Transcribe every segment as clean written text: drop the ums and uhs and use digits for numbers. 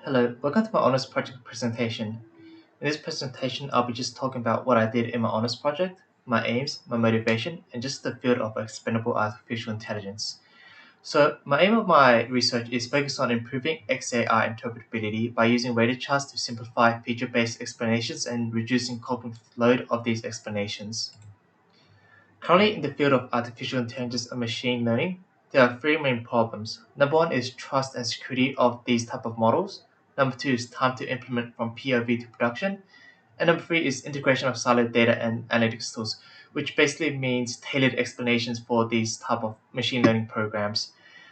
Hello, welcome to my honors project presentation. In this presentation, I'll be just talking about what I did in my honors project, my aims, my motivation, and just the field of explainable artificial intelligence. So, my aim of my research is focused on improving XAI interpretability by using weighted charts to simplify feature-based explanations and reducing cognitive load of these explanations. Currently, in the field of artificial intelligence and machine learning, there are three main problems. Number one is trust and security of these type of models. Number two is time to implement from POV to production. And number three is integration of siloed data and analytics tools, which basically means tailored explanations for these type of machine learning programs.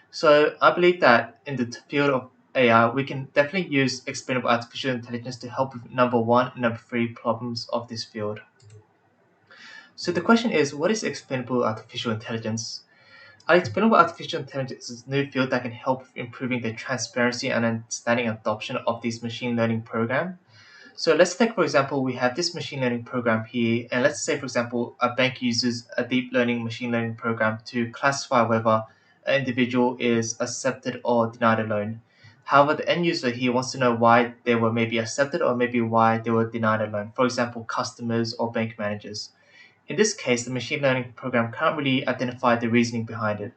So I believe that in the field of AI, we can definitely use explainable artificial intelligence to help with number one and number three problems of this field. So the question is, what is explainable artificial intelligence? Explainable artificial intelligence is a new field that can help with improving the transparency and understanding and adoption of this machine learning program. So let's take, for example, we have this machine learning program here, and let's say, for example, a bank uses a deep learning machine learning program to classify whether an individual is accepted or denied a loan. However, the end user here wants to know why they were maybe accepted or maybe why they were denied a loan, for example, customers or bank managers. In this case, the machine learning program can't really identify the reasoning behind it.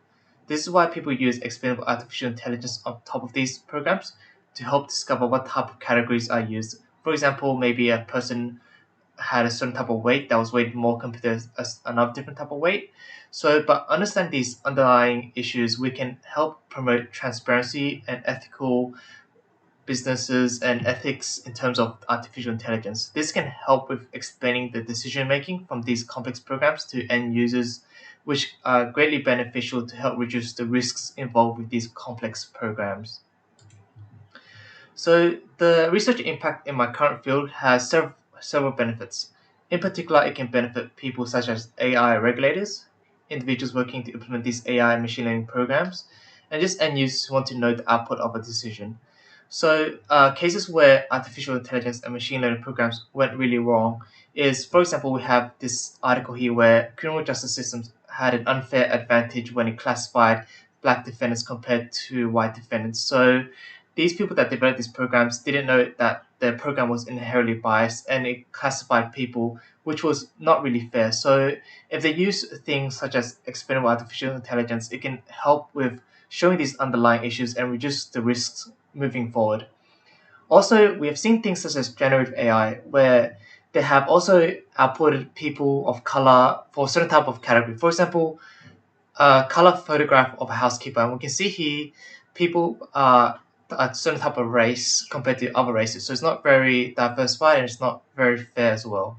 This is why people use explainable artificial intelligence on top of these programs to help discover what type of categories are used. For example, maybe a person had a certain type of weight that was weighted more compared to another different type of weight. So, by understanding these underlying issues, we can help promote transparency and ethical businesses and ethics in terms of artificial intelligence. This can help with explaining the decision making from these complex programs to end users, which are greatly beneficial to help reduce the risks involved with these complex programs. So, the research impact in my current field has several benefits. In particular, it can benefit people such as AI regulators, individuals working to implement these AI and machine learning programs, and just end users who want to know the output of a decision. So, cases where artificial intelligence and machine learning programs went really wrong is, for example, we have this article here where criminal justice systems had an unfair advantage when it classified black defendants compared to white defendants. So, these people that developed these programs didn't know that their program was inherently biased and it classified people, which was not really fair. So, if they use things such as explainable artificial intelligence, it can help with showing these underlying issues and reduce the risks moving forward. Also, we have seen things such as generative AI, where they have also outputted people of color for a certain type of category. For example, a color photograph of a housekeeper, and we can see here people are a certain type of race compared to other races. So it's not very diversified and it's not very fair as well.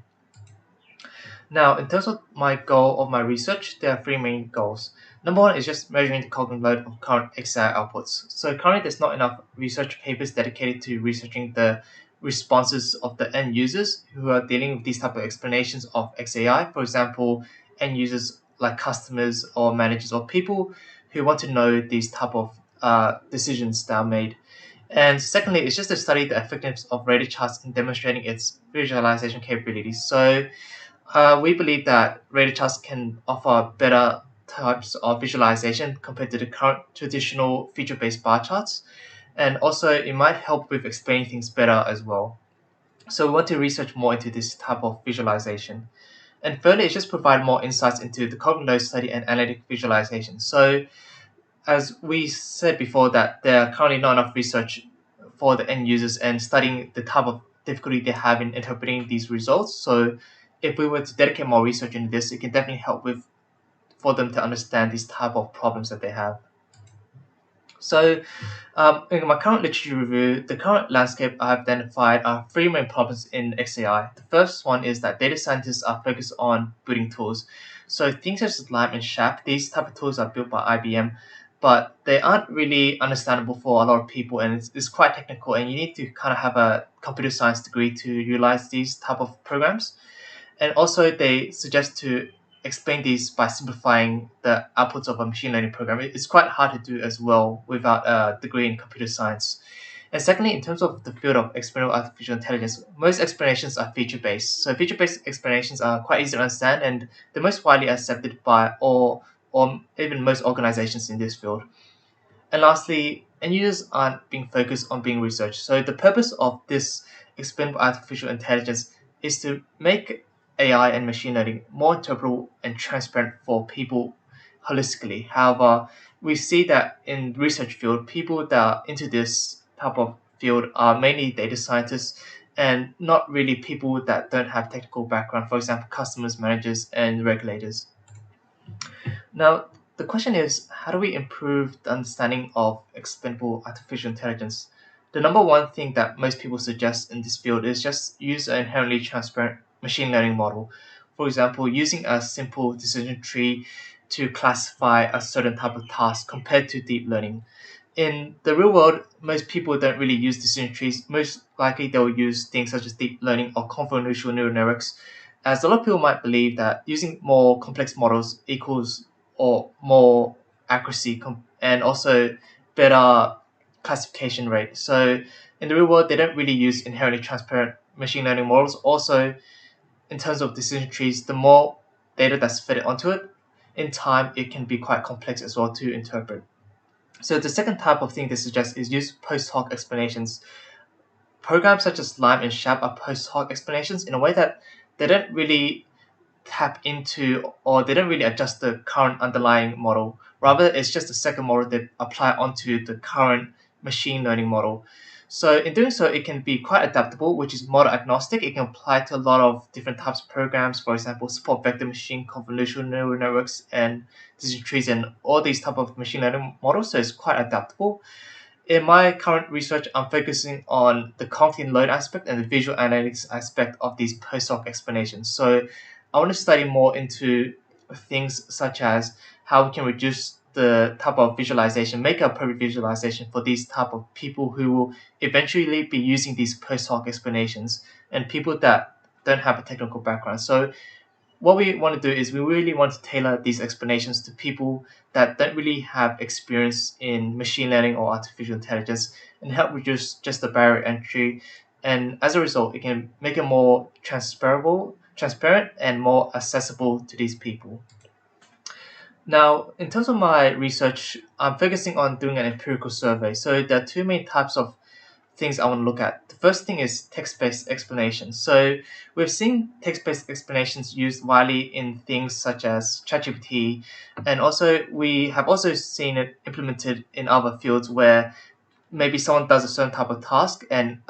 Now, in terms of my goal of my research, there are three main goals. Number one is just measuring the cognitive load of current XAI outputs. So currently there's not enough research papers dedicated to researching the responses of the end users who are dealing with these type of explanations of XAI. For example, end users like customers or managers or people who want to know these type of decisions that are made. And secondly, it's just to study the effectiveness of radar charts in demonstrating its visualization capabilities. So we believe that radar charts can offer better types of visualization compared to the current traditional feature-based bar charts. And also, it might help with explaining things better as well. So we want to research more into this type of visualization. And thirdly, it's just provide more insights into the cognitive load study and analytic visualization. So as we said before, that there are currently not enough research for the end users and studying the type of difficulty they have in interpreting these results. So if we were to dedicate more research into this, it can definitely help with for them to understand these type of problems that they have. So, in my current literature review, the current landscape I've identified are three main problems in XAI. The first one is that data scientists are focused on building tools. So things such as LAMP and SHAP, these type of tools are built by IBM, but they aren't really understandable for a lot of people, and it's quite technical, and you need to kind of have a computer science degree to utilize these type of programs. And also, they suggest to explain these by simplifying the outputs of a machine learning program. It's quite hard to do as well without a degree in computer science. And secondly, in terms of the field of explainable artificial intelligence, most explanations are feature-based. So feature-based explanations are quite easy to understand and they're most widely accepted by all or even most organizations in this field. And lastly, and users aren't being focused on being researched. So the purpose of this explainable artificial intelligence is to make AI and machine learning more interpretable and transparent for people holistically. However, we see that in research field, people that are into this type of field are mainly data scientists and not really people that don't have technical background, for example, customers, managers, and regulators. Now, the question is, how do we improve the understanding of explainable artificial intelligence? The number one thing that most people suggest in this field is just use an inherently transparent machine learning model. For example, using a simple decision tree to classify a certain type of task compared to deep learning. In the real world, most people don't really use decision trees. Most likely, they'll use things such as deep learning or convolutional neural networks, as a lot of people might believe that using more complex models equals or more accuracy and also better classification rate. So in the real world, they don't really use inherently transparent machine learning models. Also, in terms of decision trees, the more data that's fed onto it, in time, it can be quite complex as well to interpret. So the second type of thing they suggest is use post hoc explanations. Programs such as Lime and Shap are post hoc explanations in a way that they don't really tap into or they don't really adjust the current underlying model. Rather, it's just a second model they apply onto the current machine learning model. So in doing so, it can be quite adaptable, which is model agnostic. It can apply to a lot of different types of programs, for example, support vector machine, convolutional neural networks, and decision trees, and all these type of machine learning models. So it's quite adaptable. In my current research, I'm focusing on the confident load aspect and the visual analytics aspect of these post hoc explanations. So I want to study more into things such as how we can reduce the type of visualization, make a perfect visualization for these type of people who will eventually be using these post hoc explanations and people that don't have a technical background. So what we want to do is we really want to tailor these explanations to people that don't really have experience in machine learning or artificial intelligence and help reduce just the barrier entry. And as a result, it can make it more transparent and more accessible to these people. Now, in terms of my research, I'm focusing on doing an empirical survey. So there are two main types of things I want to look at. The first thing is text-based explanations. So we've seen text-based explanations used widely in things such as ChatGPT, and also we have also seen it implemented in other fields where maybe someone does a certain type of task and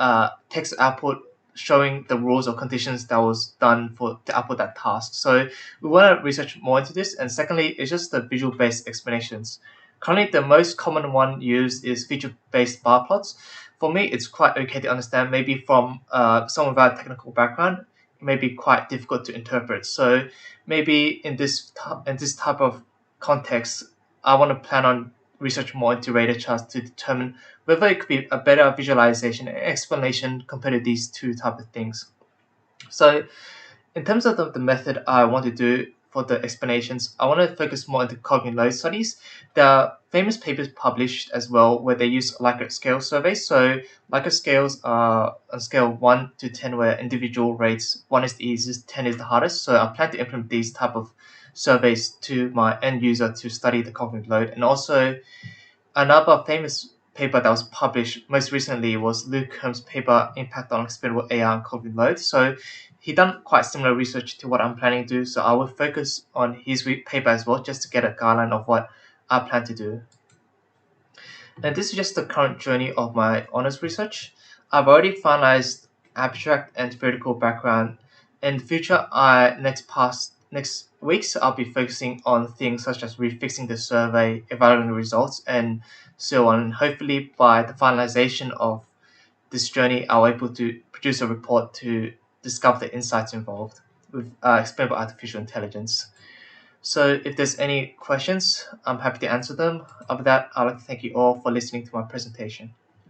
text output showing the rules or conditions that was done for to output that task. So we want to research more into this. And secondly, it's just the visual-based explanations. Currently, the most common one used is feature-based bar plots. For me, it's quite okay to understand. Maybe from someone without a technical background, it may be quite difficult to interpret. So maybe in this type of context, I want to plan on research more into radar charts to determine whether it could be a better visualization and explanation compared to these two type of things. So in terms of the method I want to do for the explanations, I want to focus more into cognitive load studies. There are famous papers published as well where they use Likert scale surveys. So Likert scales are on scale 1 to 10 where individual rates 1 is the easiest, 10 is the hardest. So I plan to implement these type of surveys to my end user to study the cognitive load. And also another famous paper that was published most recently was Luke Holmes' paper, Impact on Explainable AI and Cognitive Load. So he done quite similar research to what I'm planning to do. So I will focus on his paper as well, just to get a guideline of what I plan to do. And this is just the current journey of my honors research. I've already finalized abstract and theoretical background. In the future, next weeks, I'll be focusing on things such as refixing the survey, evaluating the results, and so on. And hopefully, by the finalization of this journey, I'll be able to produce a report to discover the insights involved with explainable artificial intelligence. So if there's any questions, I'm happy to answer them. After that, I'd like to thank you all for listening to my presentation.